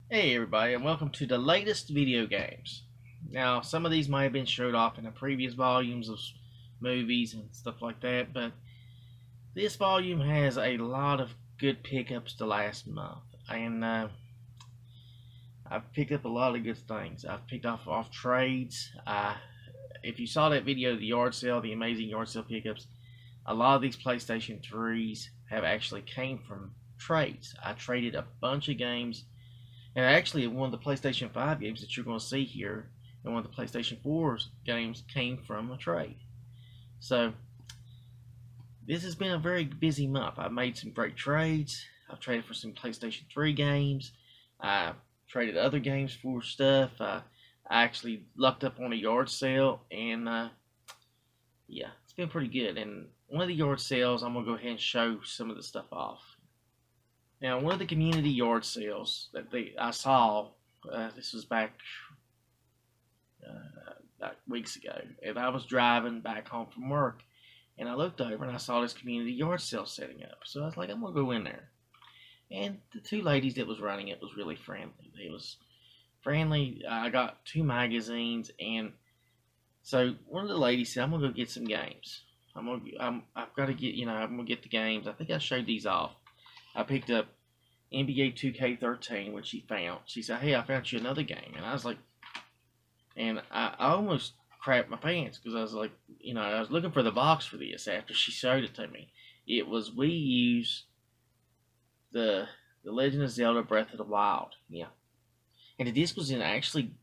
Hey everybody, and welcome to the latest video games. Now, some of these might have been showed off in the previous volumes of movies and stuff like that, but this volume has a lot of good pickups the last month, and I've picked up a lot of good things. I've picked off trades. If you saw that video, the yard sale, the amazing yard sale pickups, a lot of these PlayStation 3s have actually came from trades. I traded a bunch of games. And actually, one of the PlayStation 5 games that you're going to see here, and one of the PlayStation 4's games came from a trade. So, this has been a very busy month. I've made some great trades. I've traded for some PlayStation 3 games. I've traded other games for stuff. I actually lucked up on a yard sale, and yeah, it's been pretty good. And one of the yard sales, I'm going to go ahead and show some of the stuff off. Now, one of the community yard sales that I saw, this was back weeks ago, and I was driving back home from work, and I looked over and I saw this community yard sale setting up. So I was like, I'm gonna go in there. And the two ladies that was running it was really friendly. They was friendly. I got two magazines, and so one of the ladies said, I'm gonna go get some games. I've got to get, I'm gonna get the games. I think I showed these off. I picked up NBA 2K13, which she found. She said, "Hey, I found you another game," and I was like, and I almost crapped my pants because I was like, I was looking for the box for this after she showed it to me. It was Wii U's the Legend of Zelda Breath of the Wild, yeah, and the disc was in actually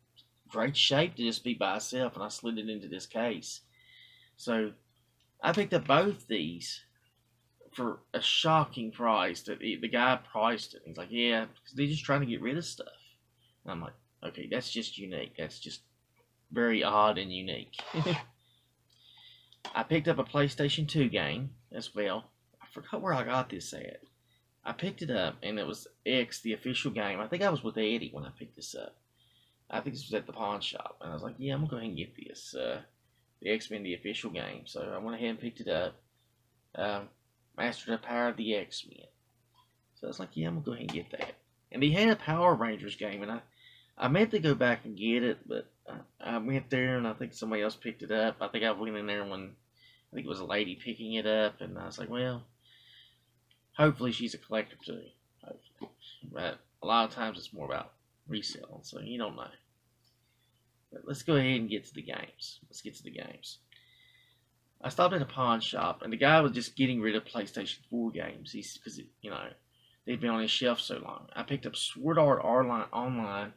great shape to just be by itself, and I slid it into this case. So I picked up both these for a shocking price. That the guy priced it. He's like, yeah, because they're just trying to get rid of stuff. And I'm like, okay, that's just unique. That's just very odd and unique. I picked up a PlayStation 2 game as well. I forgot where I got this at. I picked it up, and it was X, the official game. I think I was with Eddie when I picked this up. I think this was at the pawn shop. And I was like, yeah, I'm going to go ahead and get this. The X-Men, the official game. So I went ahead and picked it up. Master the Power of the X-Men. So I was like, yeah, I'm going to go ahead and get that. And he had a Power Rangers game, and I meant to go back and get it, but I went there, and I think somebody else picked it up. I think I went in there when, I think it was a lady picking it up, and I was like, well, hopefully she's a collector too. Hopefully. But a lot of times it's more about reselling, so you don't know. But let's go ahead and get to the games. Let's get to the games. I stopped at a pawn shop, and the guy was just getting rid of PlayStation 4 games. Because they'd been on his shelf so long. I picked up Sword Art Online.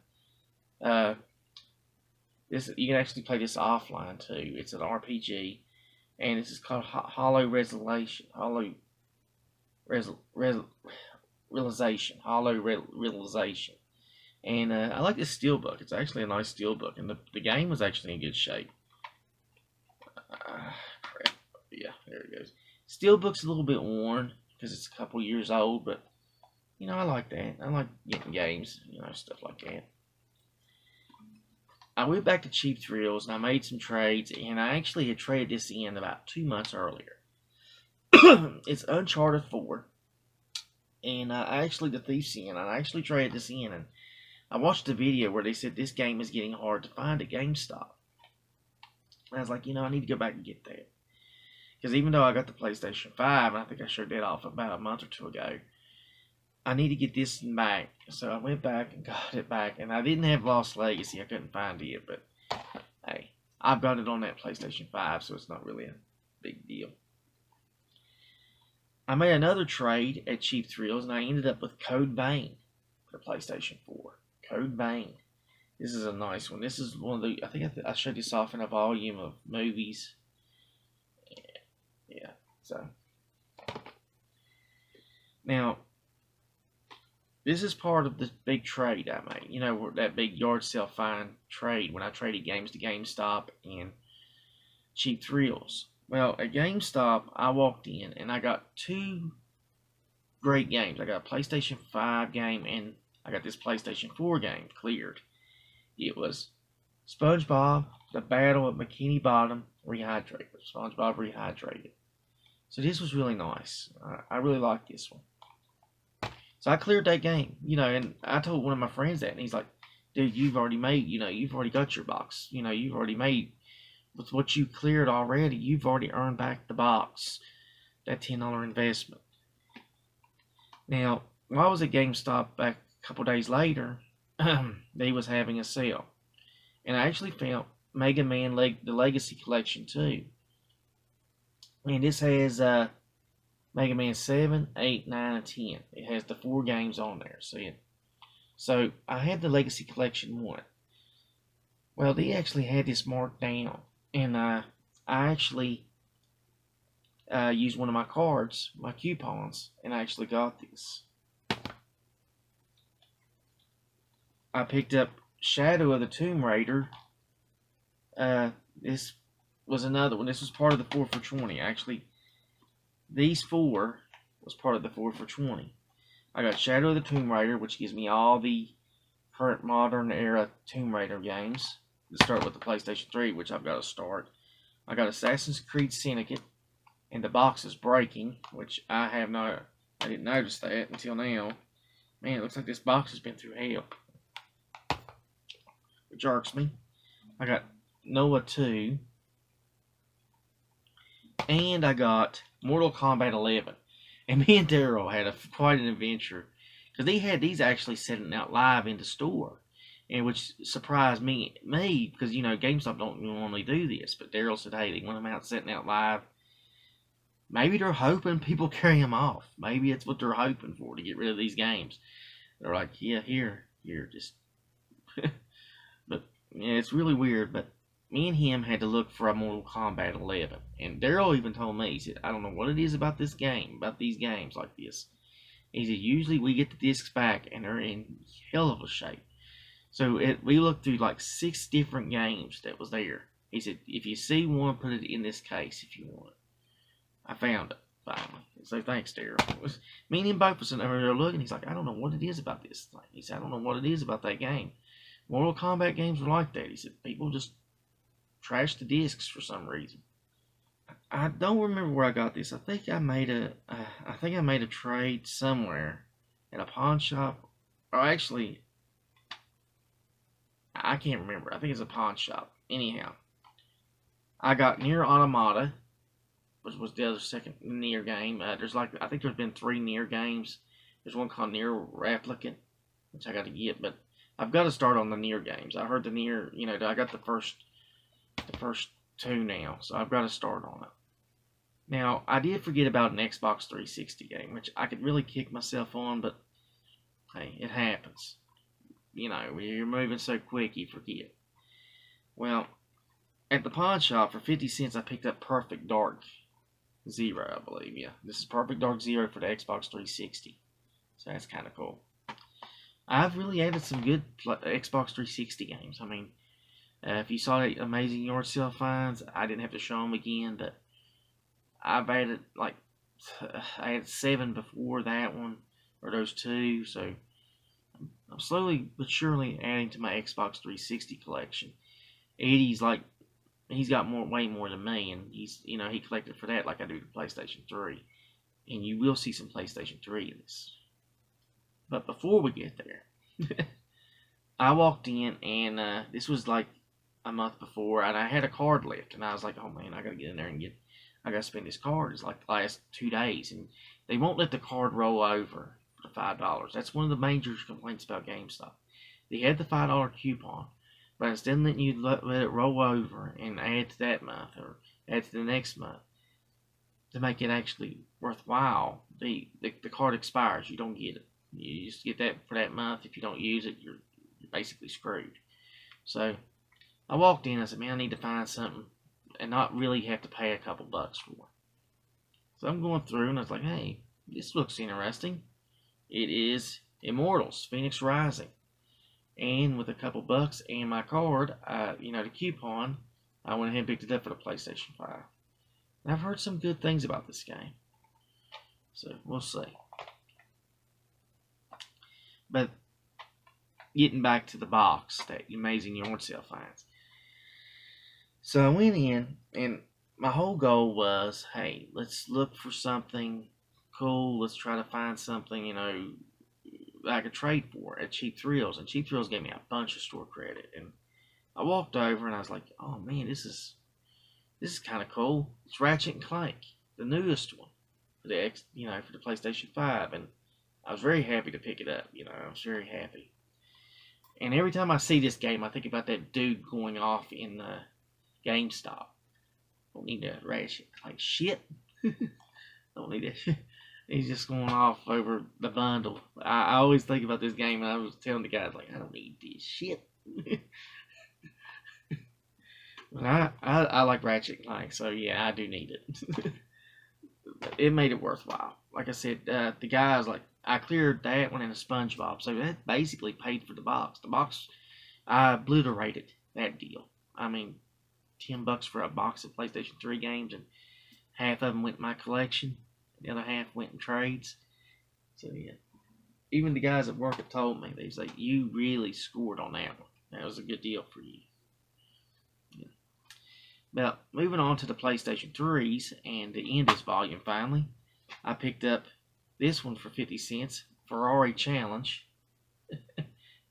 This you can actually play this offline too. It's an RPG, and this is called Hollow Realization. Realization. And I like this steelbook. It's actually a nice steelbook, and the game was actually in good shape. Crap. Yeah, there it goes. Steelbook's a little bit worn because it's a couple years old, but I like that. I like getting games, stuff like that. I went back to Cheap Thrills and I made some trades, and I actually had traded this in about 2 months earlier. It's Uncharted 4, and the Thief's in. I actually traded this in, and I watched a video where they said this game is getting hard to find at GameStop. And I was like, I need to go back and get that. Because even though I got the PlayStation 5, and I think I showed that off about a month or two ago, I need to get this back. So I went back and got it back. And I didn't have Lost Legacy. I couldn't find it. But, hey, I've got it on that PlayStation 5, so it's not really a big deal. I made another trade at Cheap Thrills, and I ended up with Code Vein for PlayStation 4. Code Vein. This is a nice one. This is one of the, I think I showed this off in a volume of movies. Yeah, so. Now, this is part of this big trade I made. That big yard sale fine trade when I traded games to GameStop and Cheap Thrills. Well, at GameStop, I walked in and I got two great games. I got a PlayStation 5 game and I got this PlayStation 4 game cleared. It was SpongeBob, The Battle at Bikini Bottom, Rehydrated. SpongeBob Rehydrated. So this was really nice. I really like this one. So I cleared that game, and I told one of my friends that, and he's like, dude, you've already made, you've already got your box. You've already made, with what you cleared already, you've already earned back the box, that $10 investment. Now, while I was at GameStop back a couple days later, they was having a sale. And I actually found Mega Man the Legacy Collection too. And this has Mega Man 7, 8, 9, and 10. It has the 4 games on there. So I had the Legacy Collection 1. Well, they actually had this marked down. And I actually used one of my cards, my coupons, and I actually got this. I picked up Shadow of the Tomb Raider. This was another one. This was part of the 4 for 20. Actually, these 4 was part of the 4 for 20. I got Shadow of the Tomb Raider, which gives me all the current modern era Tomb Raider games. Let's start with the PlayStation 3, which I've got to start. I got Assassin's Creed Syndicate, and the box is breaking, which I didn't notice that until now. Man, it looks like this box has been through hell. It jerks me. I got Noah 2, and I got Mortal Kombat 11. And me and Daryl had quite an adventure, because they had these actually sitting out live in the store, and which surprised me because GameStop don't normally do this. But Daryl said, hey, they want them out sitting out live. Maybe they're hoping people carry them off. Maybe it's what they're hoping for, to get rid of these games. They're like, yeah, here, just. But yeah, it's really weird. But me and him had to look for a Mortal Kombat 11, and Daryl even told me, he said, I don't know what it is about this game, about these games like this. He said, usually we get the discs back and they're in hell of a shape. So we looked through like 6 different games that was there. He said, if you see one, put it in this case if you want it. I found it finally. So thanks, Daryl. Me and him both was over there looking. He's like, I don't know what it is about this thing. He said, I don't know what it is about that game. Mortal Kombat games are like that. He said, people just trash the discs for some reason. I don't remember where I got this. I think I made a trade somewhere at a pawn shop. Or actually, I can't remember. I think it's a pawn shop. Anyhow, I got Nier Automata, which was the other second Nier game. I think there's been 3 Nier games. There's one called Nier Replicant, which I got to get, but I've got to start on the Nier games. I heard the Nier, I got the first 2 now, so I've got to start on it. Now, I did forget about an Xbox 360 game, which I could really kick myself on, but hey, it happens. You're moving so quick, you forget. Well, at the pawn shop, for 50 cents, I picked up Perfect Dark Zero, I believe. Yeah, this is Perfect Dark Zero for the Xbox 360. So that's kind of cool. I've really added some good Xbox 360 games. I mean, if you saw the amazing Yardsale finds, I didn't have to show them again, but I've added, I had 7 before that one, or those 2, so I'm slowly but surely adding to my Xbox 360 collection. Eddie's he's got way more than me, and he collected for that like I do the PlayStation 3. And you will see some PlayStation 3 in this. But before we get there, I walked in, and this was like a month before, and I had a card left, and I was like, oh man, I gotta get in there and I gotta spend this card. It's like the last 2 days, and they won't let the card roll over for the $5. That's one of the major complaints about GameStop. They had the $5 coupon, but instead of letting you let it roll over and add to that month or add to the next month, to make it actually worthwhile, the card expires. You don't get it. You just get that for that month. If you don't use it, you're basically screwed. So I walked in. I said, man, I need to find something and not really have to pay a couple bucks for it. So I'm going through, and I was like, hey, this looks interesting. It is Immortals, Phoenix Rising. And with a couple bucks and my card, the coupon, I went ahead and picked it up for the PlayStation 5. And I've heard some good things about this game. So we'll see. But getting back to the box that amazing Yardsale finds. So I went in, and my whole goal was, hey, let's look for something cool. Let's try to find something, I could trade for at Cheap Thrills, and Cheap Thrills gave me a bunch of store credit. And I walked over and I was like, "Oh man, this is kind of cool. It's Ratchet and Clank, the newest one for the for the PlayStation 5." And I was very happy to pick it up. I was very happy. And every time I see this game, I think about that dude going off in GameStop. Don't need that Ratchet like shit. Don't need that shit. He's just going off over the bundle. I always think about this game, and I was telling the guys like, I don't need this shit. But I like Ratchet and Clank, so yeah, I do need it. It made it worthwhile. Like I said, the guy was like, I cleared that one in a SpongeBob, so that basically paid for the box. The box, I obliterated that deal. I mean, $10 for a box of PlayStation 3 games, and half of them went in my collection, the other half went in trades. So yeah, even the guys at work have told me, they was like, you really scored on that one. That was a good deal for you. Yeah. Now, moving on to the PlayStation 3s, and to end this volume finally, I picked up this one for 50 cents, Ferrari Challenge,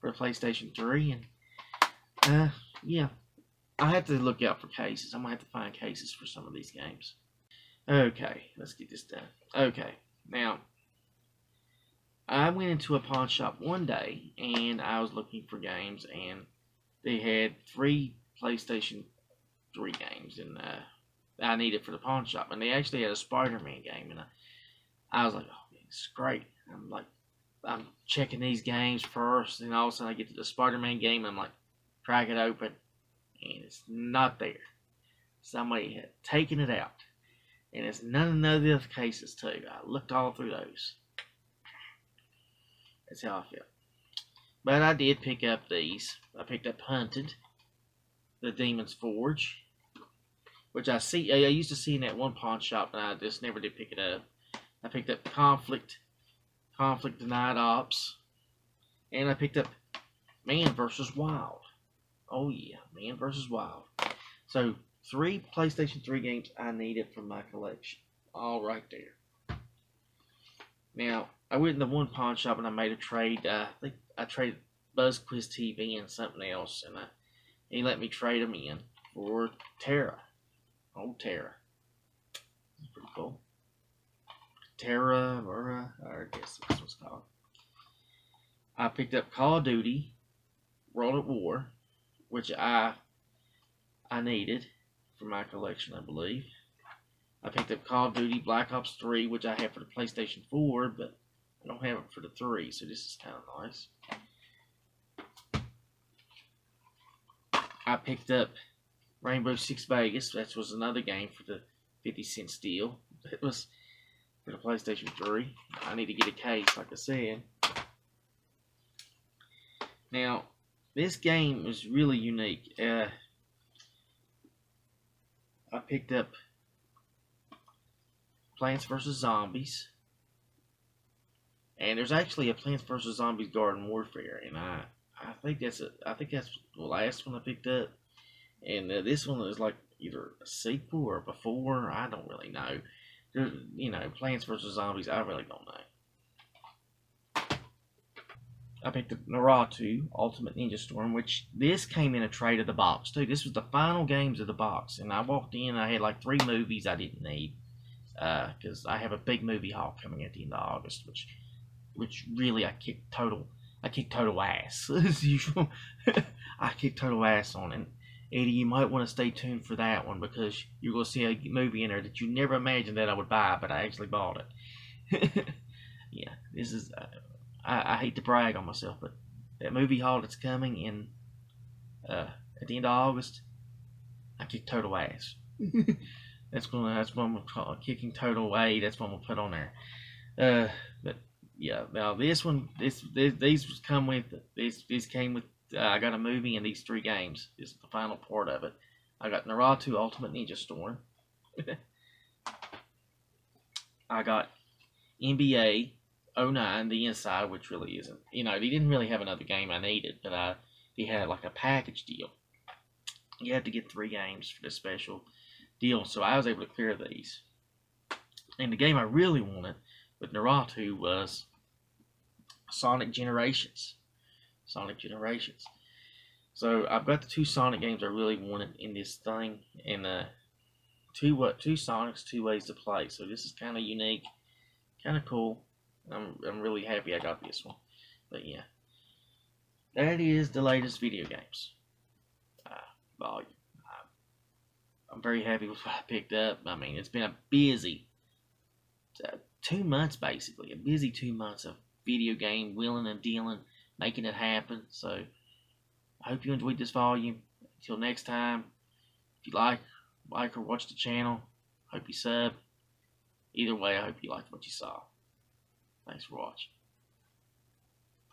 for the PlayStation 3, and yeah, I have to look out for cases. I'm going to have to find cases for some of these games. Okay, let's get this done. Okay, now, I went into a pawn shop one day, and I was looking for games, and they had 3 PlayStation 3 games, and I needed for the pawn shop, and they actually had a Spider-Man game, and I was like, oh man, this is great. I'm checking these games first, and all of a sudden I get to the Spider-Man game, and I'm like, crack it open, and it's not there. Somebody had taken it out. And it's none of the other cases too. I looked all through those. That's how I felt. But I did pick up these. I picked up Hunted, the Demon's Forge, which I used to see in that one pawn shop, and I just never did pick it up. I picked up Conflict Denied Ops, and I picked up Man vs. Wild. Oh yeah, Man vs. Wild. So 3 PlayStation 3 games I needed from my collection. All right there. Now, I went in the one pawn shop and I made a trade. I think I traded BuzzQuiz TV and something else, and he let me trade them in for Terra. Oh, Terra. That's pretty cool. Terra, I guess that's what it's called. I picked up Call of Duty, World at War, which I needed for my collection, I believe. I picked up Call of Duty Black Ops 3, which I have for the PlayStation 4, but I don't have it for the 3, so this is kind of nice. I picked up Rainbow Six Vegas. That was another game for the 50-cent deal. It was for the PlayStation 3. I need to get a case, like I said. Now, this game is really unique. I picked up Plants vs. Zombies. And there's actually a Plants vs. Zombies Garden Warfare, and I think that's the last one I picked up. And this one is like either a sequel or before. I don't really know. Plants vs. Zombies, I really don't know. I picked up Naruto Ultimate Ninja Storm, which this came in a trade of the box too. This was the final games of the box, and I walked in. I had like 3 movies I didn't need because I have a big movie haul coming at the end of August, which really I kicked total ass as usual. I kicked total ass on it. Eddie, you might want to stay tuned for that one because you're going to see a movie in there that you never imagined that I would buy, but I actually bought it. Yeah, this is. I hate to brag on myself, but that movie haul that's coming in at the end of August, I kick total ass. That's what I'm gonna call it, kicking total A. That's what I'm gonna put on there. But yeah, now this came with. I got a movie and these 3 games. This is the final part of it. I got Naruto Ultimate Ninja Storm. I got NBA 09, the inside, which really isn't. He didn't really have another game I needed, but he had like a package deal. You had to get 3 games for this special deal, so I was able to clear these. And the game I really wanted with Naruto was Sonic Generations. Sonic Generations. So I've got the two Sonic games I really wanted in this thing, and two Sonics, two ways to play. So this is kind of unique, kind of cool. I'm really happy I got this one. But yeah, that is the latest video games volume. I'm very happy with what I picked up. I mean, it's been a busy 2 months basically, a busy 2 months of video game wheeling and dealing, making it happen. So I hope you enjoyed this volume. Until next time, if you like or watch the channel, hope you sub. Either way, I hope you liked what you saw. Thanks for watching.